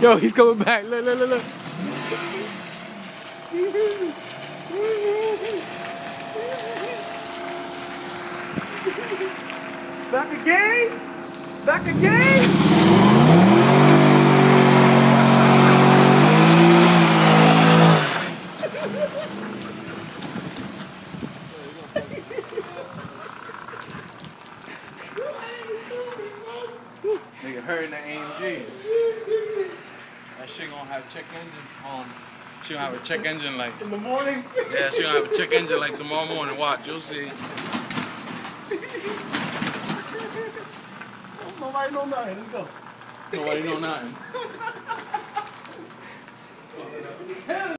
Yo, he's coming back. Look, look, look, look. Back again? Back again? Nigga hurting the AMG. That shit gonna have check engine on. She gonna have a check engine like In the morning? yeah, she gonna have a check engine like tomorrow morning. Watch, you'll see. Nobody know nothing. Let's go. Nobody know nothing.